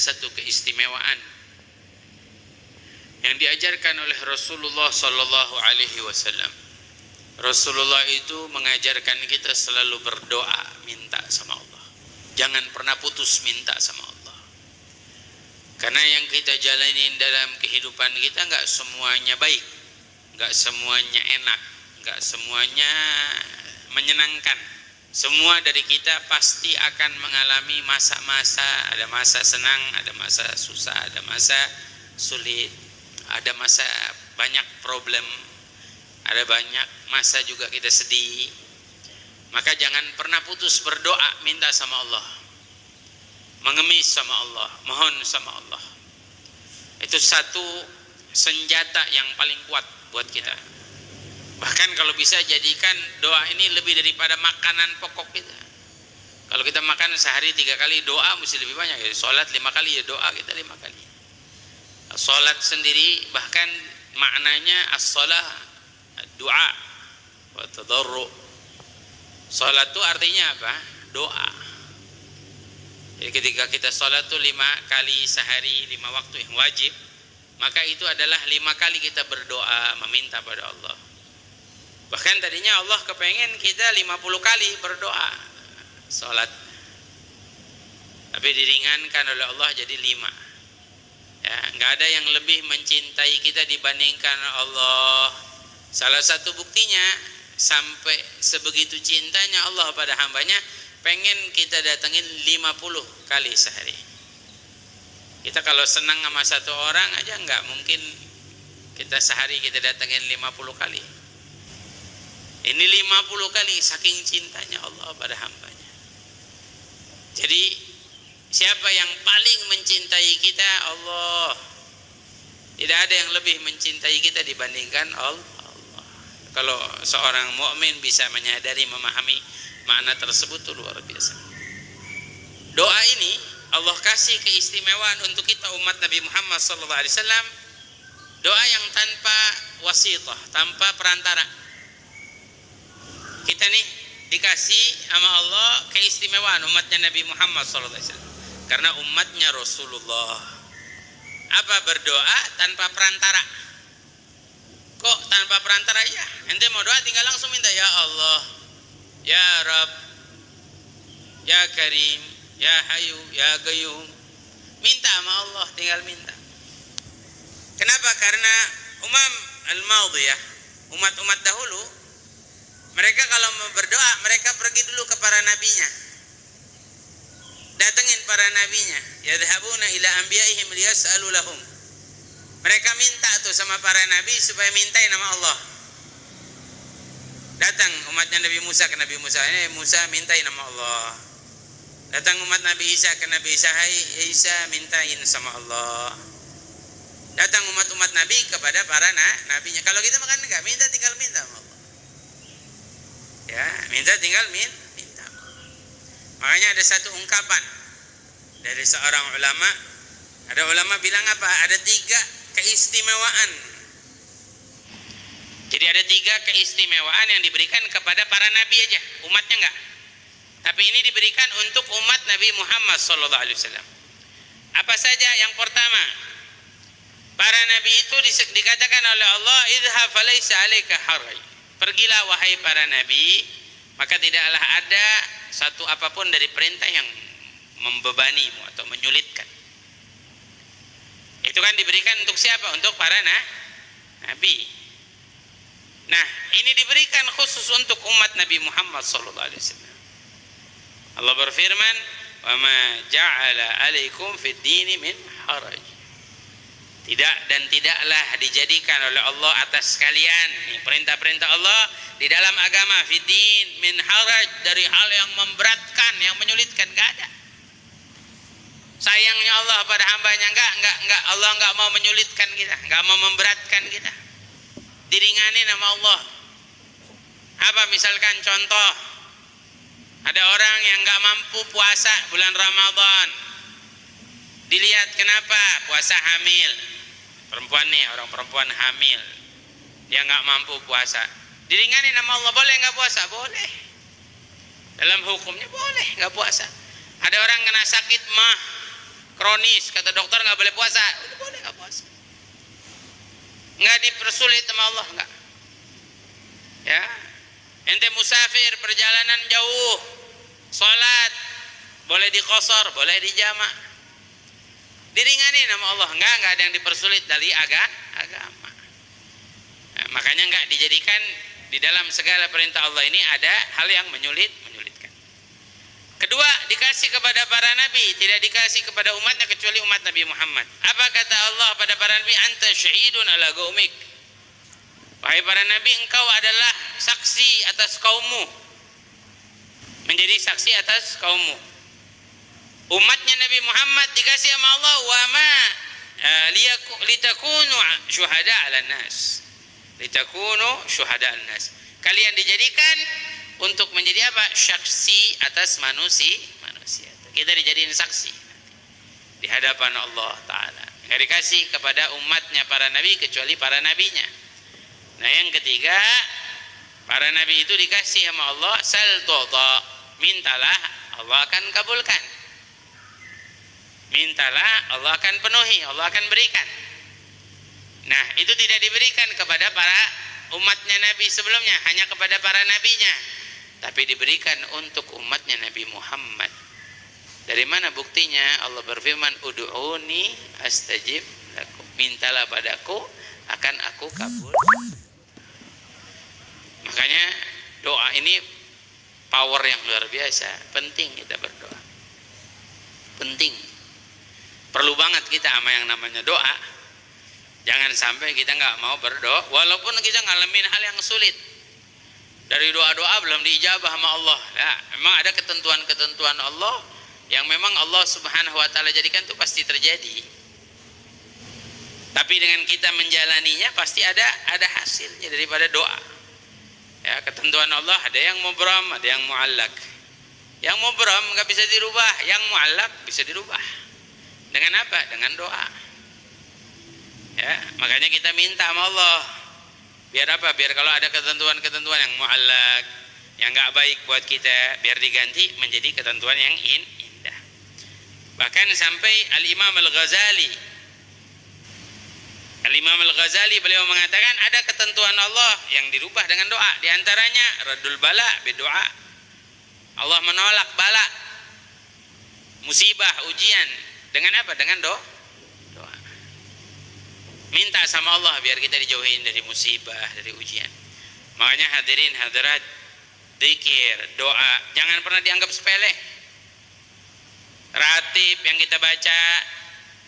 satu keistimewaan yang diajarkan oleh Rasulullah sallallahu alaihi wasallam. Rasulullah itu mengajarkan kita selalu berdoa, minta sama Allah. Jangan pernah putus minta sama Allah. Karena yang kita jalanin dalam kehidupan kita enggak semuanya baik, enggak semuanya enak, enggak semuanya menyenangkan. Semua dari kita pasti akan mengalami masa-masa, ada masa senang, ada masa susah, ada masa sulit, ada masa banyak problem, ada banyak masa juga kita sedih. Maka jangan pernah putus berdoa, minta sama Allah, mengemis sama Allah, mohon sama Allah. Itu satu senjata yang paling kuat buat kita. Bahkan kalau bisa jadikan doa ini lebih daripada makanan pokok kita. Kalau kita makan sehari 3 kali, doa mesti lebih banyak. Ya, sholat 5 kali, ya doa kita 5 kali. Sholat sendiri bahkan maknanya as-shalah doa wa tadarru. Sholat itu artinya apa? Doa. Jadi ketika kita sholat itu 5 kali sehari, 5 waktu yang wajib, maka itu adalah 5 kali kita berdoa meminta pada Allah. Bahkan tadinya Allah kepengen kita 50 kali berdoa sholat, tapi diringankan oleh Allah jadi 5. Ya, nggak ada yang lebih mencintai kita dibandingkan Allah. Salah satu buktinya, sampai sebegitu cintanya Allah pada hambanya, pengen kita datengin 50 kali sehari. Kita kalau senang sama satu orang aja nggak mungkin kita sehari kita datengin 50 kali. Ini 50 kali saking cintanya Allah pada hambanya. Jadi siapa yang paling mencintai kita? Allah. Tidak ada yang lebih mencintai kita dibandingkan Allah. Kalau seorang mukmin bisa menyadari, memahami makna tersebut, itu luar biasa. Doa ini Allah kasih keistimewaan untuk kita umat Nabi Muhammad SAW. Doa yang tanpa wasithah, tanpa perantara. Kita nih dikasih sama Allah keistimewaan umatnya Nabi Muhammad SAW, karena umatnya Rasulullah. Apa berdoa tanpa perantara? Kok tanpa perantara? Ya, ente mau doa tinggal langsung minta, ya Allah, ya Rabb, ya Karim, ya Hayu, ya Qayyum. Minta sama Allah, tinggal minta. Kenapa? Karena al-madiyah, umat-umat dahulu, mereka kalau mau berdoa, mereka pergi dulu ke para nabinya, datengin para nabinya. Yadhhabuna ila anbiyaihim liyas'alu lahum. Mereka minta tuh sama para nabi supaya mintain nama Allah. Datang umatnya Nabi Musa ke Nabi Musa, ini Musa mintain nama Allah. Datang umat Nabi Isa ke Nabi Isa, hai Isa mintain sama Allah. Datang umat-umat Nabi kepada para nabinya. Kalau kita makan enggak, minta tinggal minta sama Allah. Ya, minta tinggal minta. Makanya ada satu ungkapan dari seorang ulama. Ada ulama bilang apa? Ada 3 keistimewaan. Jadi ada 3 keistimewaan yang diberikan kepada para nabi aja, umatnya enggak. Tapi ini diberikan untuk umat Nabi Muhammad SAW. Apa saja? Yang pertama, para nabi itu dikatakan oleh Allah, idhhab falaysa 'alaika haraj. Pergilah wahai para nabi, maka tidaklah ada satu apapun dari perintah yang membebanimu atau menyulitkan. Itu kan diberikan untuk siapa? Untuk para nabi. Nah, ini diberikan khusus untuk umat Nabi Muhammad SAW. Allah berfirman, "Wa ma ja'ala 'alaikum fid dini min haraj." Tidak dan tidaklah dijadikan oleh Allah atas kalian, ini perintah-perintah Allah di dalam agama, fiddin min haraj, dari hal yang memberatkan, yang menyulitkan, enggak ada. Sayangnya Allah pada hambanya, enggak, Allah enggak mau menyulitkan kita, enggak mau memberatkan kita. Diringani nama Allah. Apa misalkan contoh, ada orang yang enggak mampu puasa bulan Ramadan. Dilihat kenapa? Puasa hamil. Perempuan nih, orang perempuan hamil, dia nggak mampu puasa. Diringani nama Allah, boleh nggak puasa? Boleh. Dalam hukumnya boleh nggak puasa. Ada orang kena sakit mah, kronis, kata dokter nggak boleh puasa, udah boleh nggak puasa. Nggak dipersulit sama Allah, nggak. Ya, ente musafir perjalanan jauh, sholat boleh diqashar, boleh dijamak, diringanin sama Allah, nggak ada yang dipersulit dari agama. Nah, makanya nggak dijadikan di dalam segala perintah Allah ini ada hal yang menyulitkan. Kedua, dikasih kepada para nabi, tidak dikasih kepada umatnya kecuali umat Nabi Muhammad. Apa kata Allah pada para nabi? Anta syahidun ala qaumik. Wahai para nabi, engkau adalah saksi atas kaummu. Menjadi saksi atas kaummu. Umatnya Nabi Muhammad dikasih sama Allah, wa ma litakunu syuhada 'alan nas. Litakunu syuhada 'alan nas. Kalian dijadikan untuk menjadi apa? Saksi atas manusia. Kita dijadiin saksi di hadapan Allah Ta'ala. Nggak dikasih kepada umatnya para nabi kecuali para nabinya. Nah, yang ketiga, para nabi itu dikasih sama Allah, sal tu'ta, mintalah Allah akan kabulkan. Mintalah Allah akan penuhi, Allah akan berikan. Nah, itu tidak diberikan kepada para umatnya Nabi sebelumnya, hanya kepada para nabinya, tapi diberikan untuk umatnya Nabi Muhammad. Dari mana buktinya? Allah berfirman, ud'uni astajib lakum, mintalah padaku akan aku kabul. Makanya doa ini power yang luar biasa. Penting kita berdoa, penting, perlu banget kita sama yang namanya doa. Jangan sampai kita nggak mau berdoa walaupun kita ngalamin hal yang sulit. Dari doa-doa belum diijabah sama Allah. Nah, memang ada ketentuan-ketentuan Allah yang memang Allah Subhanahu wa taala jadikan itu pasti terjadi. Tapi dengan kita menjalaninya pasti ada hasilnya daripada doa. Ya, ketentuan Allah ada yang mubram, ada yang muallak. Yang mubram nggak bisa dirubah, yang muallak bisa dirubah. Dengan apa? Dengan doa. Ya, makanya kita minta sama Allah. Biar apa? Biar kalau ada ketentuan-ketentuan yang muallak, yang nggak baik buat kita, biar diganti menjadi ketentuan yang indah. Bahkan sampai Al-Imam Al-Ghazali beliau mengatakan ada ketentuan Allah yang dirubah dengan doa. Di antaranya raddul bala berdoa. Allah menolak bala, musibah, ujian dengan apa? Dengan doa. Minta sama Allah biar kita dijauhin dari musibah, dari ujian. Makanya hadirin hadirat, zikir, doa jangan pernah dianggap sepele. Ratib yang kita baca,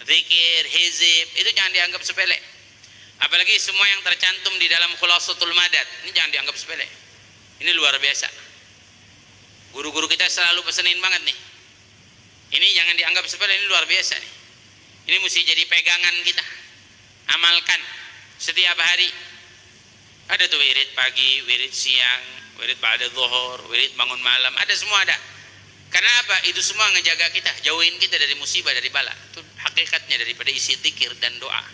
zikir, hizib, itu jangan dianggap sepele. Apalagi semua yang tercantum di dalam Khulasatul Madad, ini jangan dianggap sepele. Ini luar biasa. Guru-guru kita selalu pesenin banget nih. Ini jangan dianggap sepele, ini luar biasa nih. Ini mesti jadi pegangan kita. Amalkan setiap hari. Ada tuh wirid pagi, wirid siang, wirid ba'da zuhur, wirid bangun malam, ada semua ada. Karena apa? Itu semua ngejaga kita, jauhin kita dari musibah, dari bala. Itu hakikatnya daripada isi zikir dan doa.